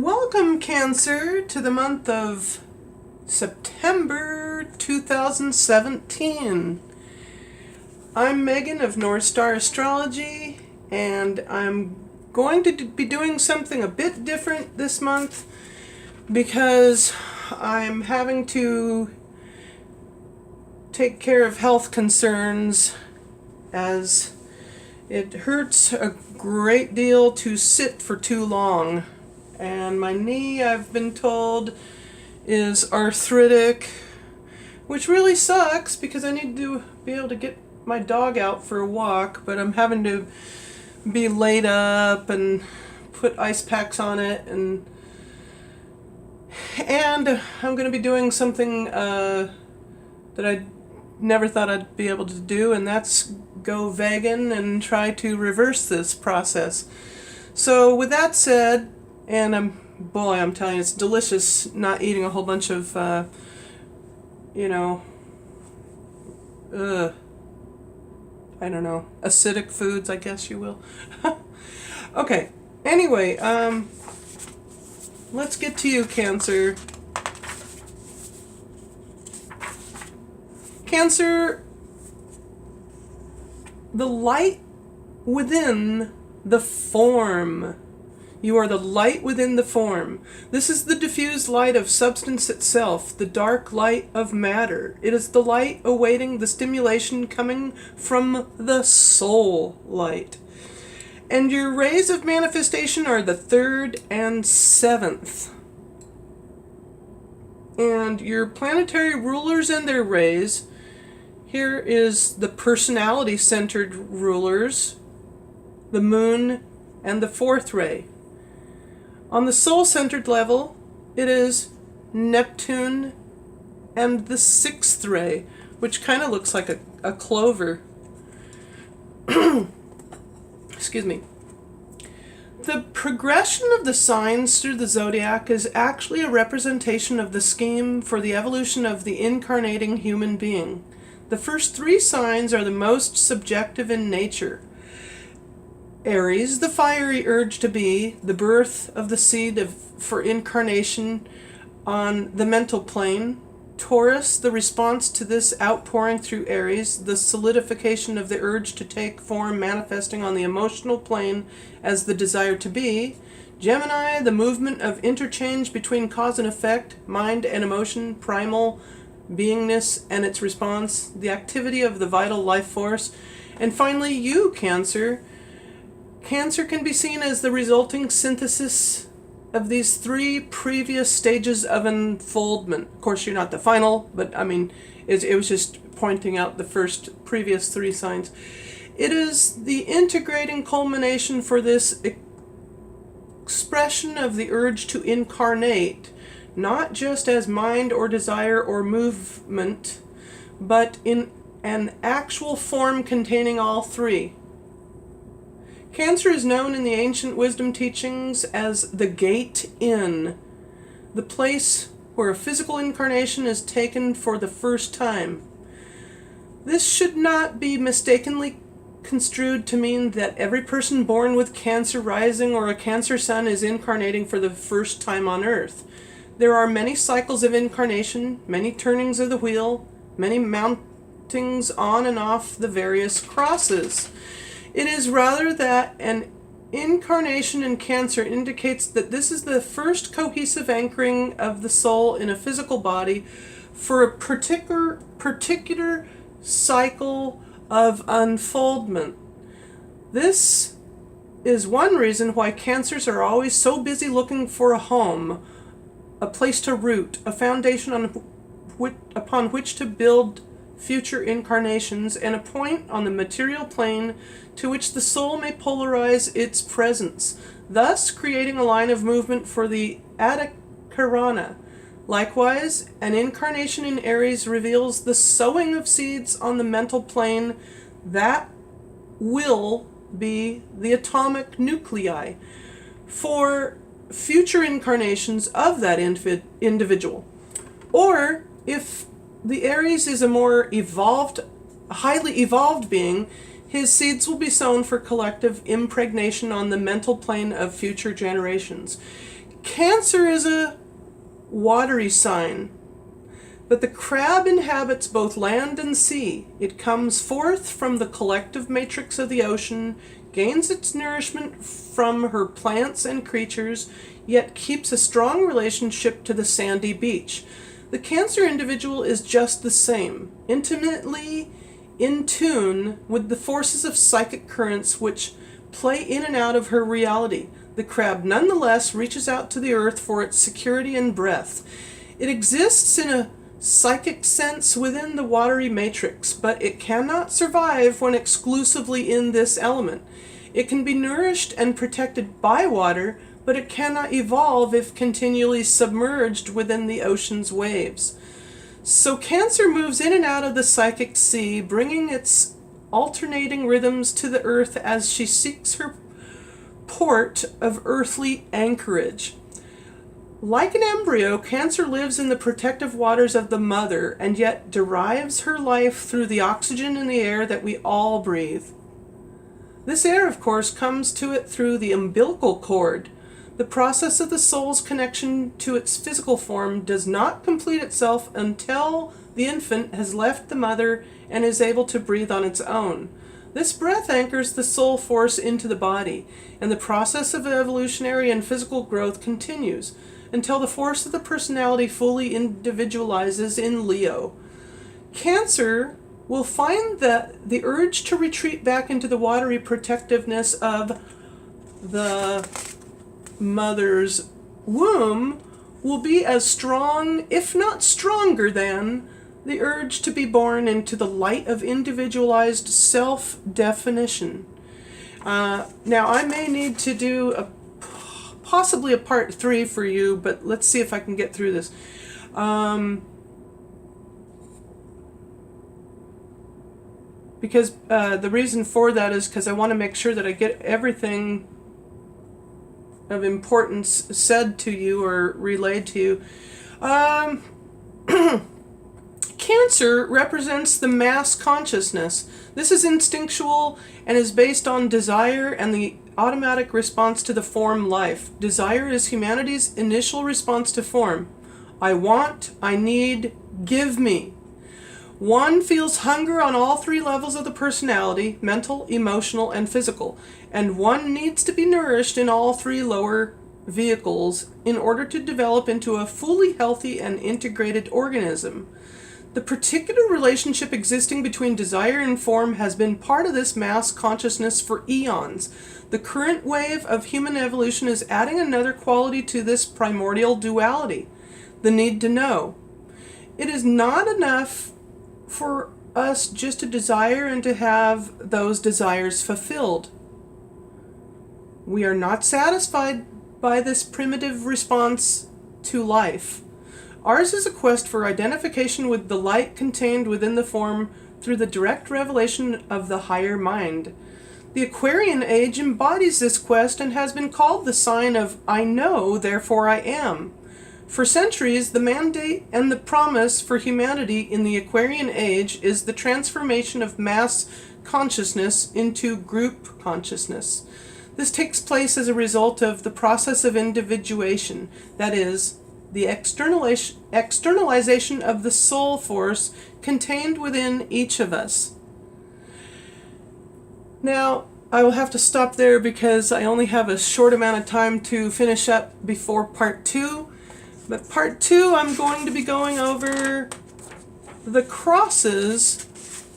Welcome, Cancer, to the month of September 2017. I'm Megan of North Star Astrology, and I'm going to be doing something a bit different this month because I'm having to take care of health concerns as it hurts a great deal to sit for too long. And my knee, I've been told, is arthritic, which really sucks because I need to be able to get my dog out for a walk, but I'm having to be laid up and put ice packs on it, and I'm going to be doing something that I never thought I'd be able to do, and that's go vegan and try to reverse this process. So with that said, and I'm telling you, it's delicious not eating a whole bunch of, I don't know, acidic foods, I guess you will. Okay, anyway, let's get to you, Cancer. Cancer, the light within the form. You are the light within the form. This is the diffused light of substance itself, the dark light of matter. It is the light awaiting the stimulation coming from the soul light. And your rays of manifestation are the 3rd and 7th. And your planetary rulers and their rays, here is the personality-centered rulers, the moon, and the 4th ray. On the soul-centered level, it is Neptune and the 6th ray, which kind of looks like a clover. Excuse me. The progression of the signs through the zodiac is actually a representation of the scheme for the evolution of the incarnating human being. The first 3 signs are the most subjective in nature. Aries, the fiery urge to be, the birth of the seed for incarnation on the mental plane. Taurus, the response to this outpouring through Aries, the solidification of the urge to take form manifesting on the emotional plane as the desire to be. Gemini, the movement of interchange between cause and effect, mind and emotion, primal beingness and its response, the activity of the vital life force. And finally, you, Cancer. Cancer can be seen as the resulting synthesis of these 3 previous stages of unfoldment. Of course, you're not the final, but I mean, it was just pointing out the first previous 3 signs. It is the integrating culmination for this expression of the urge to incarnate, not just as mind or desire or movement, but in an actual form containing all 3. Cancer is known in the ancient wisdom teachings as the gate in, the place where a physical incarnation is taken for the first time. This should not be mistakenly construed to mean that every person born with Cancer rising or a Cancer sun is incarnating for the first time on Earth. There are many cycles of incarnation, many turnings of the wheel, many mountings on and off the various crosses. It is rather that an incarnation in Cancer indicates that this is the first cohesive anchoring of the soul in a physical body for a particular cycle of unfoldment. This is one reason why Cancers are always so busy looking for a home, a place to root, a foundation upon which to build future incarnations, and a point on the material plane to which the soul may polarize its presence, thus creating a line of movement for the Adhikara. Likewise, an incarnation in Aries reveals the sowing of seeds on the mental plane that will be the atomic nuclei for future incarnations of that individual. Or, if the Aries is a more evolved, highly evolved being, His seeds will be sown for collective impregnation on the mental plane of future generations. Cancer is a watery sign, but the crab inhabits both land and sea. It comes forth from the collective matrix of the ocean, gains its nourishment from her plants and creatures, yet keeps a strong relationship to the sandy beach. The Cancer individual is just the same, intimately in tune with the forces of psychic currents which play in and out of her reality. The crab nonetheless reaches out to the earth for its security and breath. It exists in a psychic sense within the watery matrix, but it cannot survive when exclusively in this element. It can be nourished and protected by water, but it cannot evolve if continually submerged within the ocean's waves. So Cancer moves in and out of the psychic sea, bringing its alternating rhythms to the earth as she seeks her port of earthly anchorage. Like an embryo, Cancer lives in the protective waters of the mother and yet derives her life through the oxygen in the air that we all breathe. This air, of course, comes to it through the umbilical cord. The process of the soul's connection to its physical form does not complete itself until the infant has left the mother and is able to breathe on its own. This breath anchors the soul force into the body, and the process of evolutionary and physical growth continues until the force of the personality fully individualizes in Leo. Cancer will find that the urge to retreat back into the watery protectiveness of the mother's womb will be as strong, if not stronger than, the urge to be born into the light of individualized self-definition. Now, I may need to do possibly a part 3 for you, but let's see if I can get through this. Because the reason for that is because I want to make sure that I get everything of importance said to you or relayed to you. Cancer represents the mass consciousness. This is instinctual and is based on desire and the automatic response to the form life. Desire is humanity's initial response to form. I want, I need, give me. One feels hunger on all 3 levels of the personality, mental, emotional, and physical, and one needs to be nourished in all 3 lower vehicles in order to develop into a fully healthy and integrated organism. The particular relationship existing between desire and form has been part of this mass consciousness for eons. The current wave of human evolution is adding another quality to this primordial duality, the need to know. It is not enough for us just to desire and to have those desires fulfilled. We are not satisfied by this primitive response to life. Ours is a quest for identification with the light contained within the form through the direct revelation of the higher mind. The Aquarian age embodies this quest and has been called the sign of I know, therefore I am. For centuries, the mandate and the promise for humanity in the Aquarian age is the transformation of mass consciousness into group consciousness. This takes place as a result of the process of individuation, that is, the externalization of the soul force contained within each of us. Now, I will have to stop there because I only have a short amount of time to finish up before part 2. But part 2, I'm going to be going over the crosses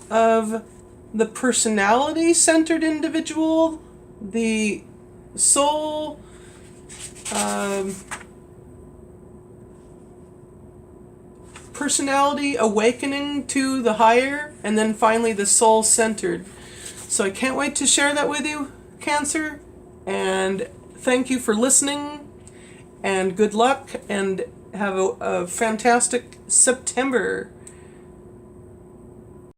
of the personality-centered individual, the soul, personality awakening to the higher, and then finally the soul-centered. So I can't wait to share that with you, Cancer, and thank you for listening, and good luck, and have a fantastic September.